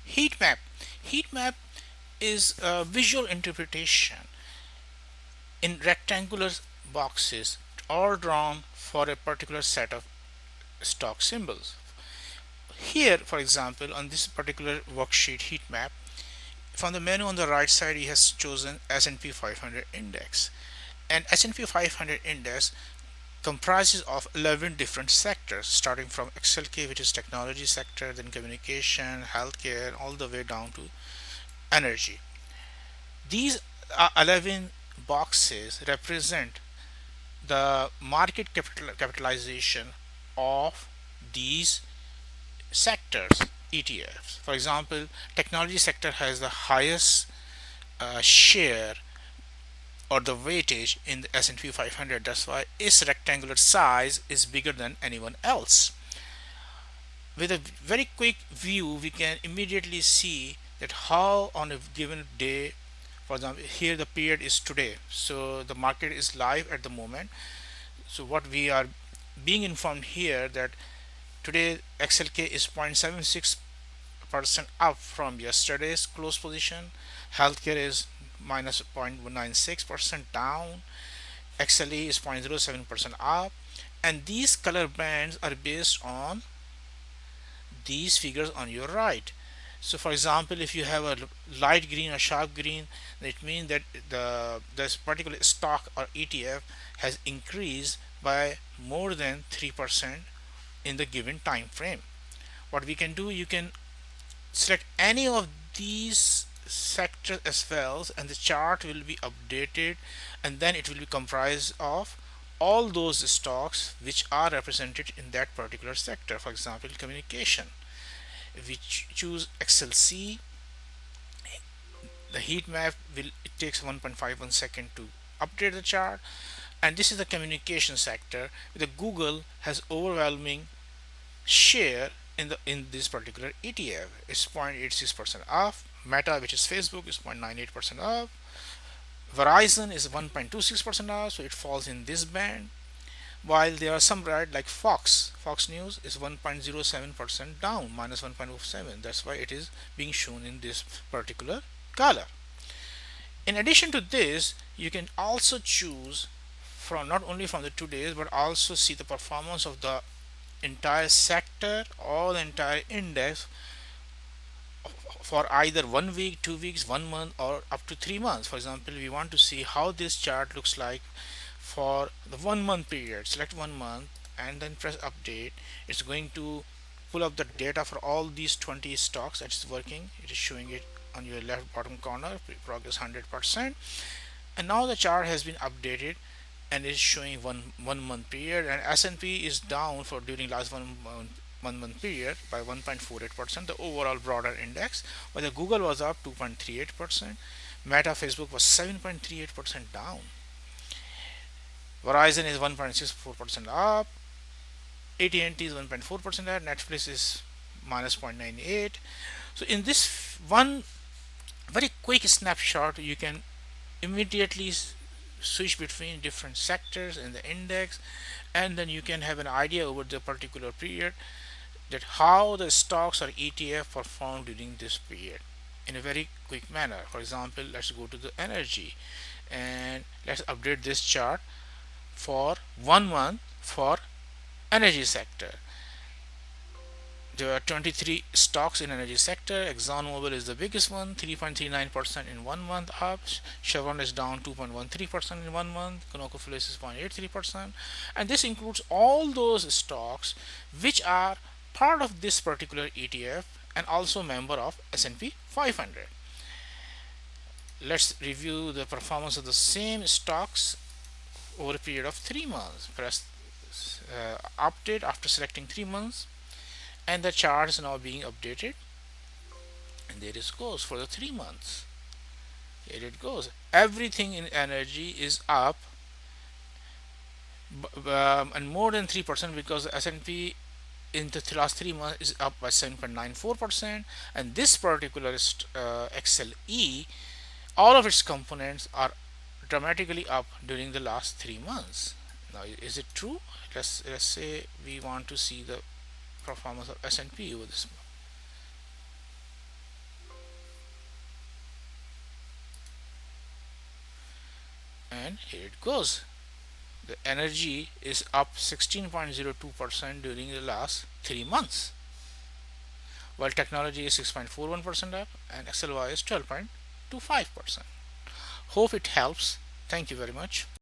Heat map. Heat map is a visual interpretation in rectangular boxes, all drawn for a particular set of stock symbols. Here, for example, on this particular worksheet heat map, from the menu on the right side, he has chosen S&P 500 index. And S&P 500 index comprises of 11 different sectors, starting from XLK, which is technology sector, then communication, healthcare, all the way down to energy. These 11 boxes represent the market capitalization of these sectors ETFs. For example, technology sector has the highest share or the weightage in the S&P 500. That's why its rectangular size is bigger than anyone else. With a very quick view, we can immediately see that how on a given day, for example, here the period is today, so the market is live at the moment. So what we are being informed here that today XLK is 0.76% up from yesterday's close position. Healthcare is minus 0.96% down. XLE is 0.07% up. And these color bands are based on these figures on your right. So for example, if you have a light green or sharp green, it means that this particular stock or ETF has increased by more than 3% in the given time frame. What we can do, you can select any of these sectors as well, and the chart will be updated, and then it will be comprised of all those stocks which are represented in that particular sector. For example, communication, if we choose XLC, the heat map will, it takes 1.51 second to update the chart. And this is the communication sector. The Google has overwhelming share in this particular ETF. It's 0.86% off. Meta, which is Facebook, is 0.98% off. Verizon is 1.26% off, so it falls in this band. While there are some red, like Fox News is 1.07% down, minus 1.07. That's why it is being shown in this particular color. In addition to this, you can also choose from not only from the 2 days, but also see the performance of the entire sector or the entire index for either 1 week, 2 weeks, 1 month, or up to 3 months. For example, we want to see how this chart looks like for the 1 month period. Select 1 month and then press update. It's going to pull up the data for all these 20 stocks. It's working. It is showing it on your left bottom corner, progress 100%. And now the chart has been updated and is showing 1 month period, and S&P is down for during last 1 month period by 1.48%, the overall broader index, while the Google was up 2.38%. Meta, Facebook was 7.38% down. Verizon is 1.64% up. AT&T is 1.4% up. Netflix is minus 0.98. So in this one very quick snapshot, you can immediately switch between different sectors in the index, and then you can have an idea over the particular period that how the stocks or ETF performed during this period in a very quick manner. For example, let's go to the energy and let's update this chart for 1 month for energy sector. There are 23 stocks in energy sector. ExxonMobil is the biggest one, 3.39% in 1 month up. Chevron is down 2.13% in 1 month. ConocoPhillips is 0.83%. And this includes all those stocks which are part of this particular ETF and also member of S&P 500. Let's review the performance of the same stocks over a period of 3 months. Press update after selecting 3 months, and the chart is now being updated, and there it goes for the 3 months. Here it goes. Everything in energy is up, and more than 3%, because S&P in the last 3 months is up by 7.94%, and this particular XLE, all of its components are dramatically up during the last 3 months. Now, is it true? Let's say we want to see the performance of S&P over this. and here it goes. The energy is up 16.02% during the last 3 months, while technology is 6.41% up and XLY is 12.25%. Hope it helps. Thank you very much.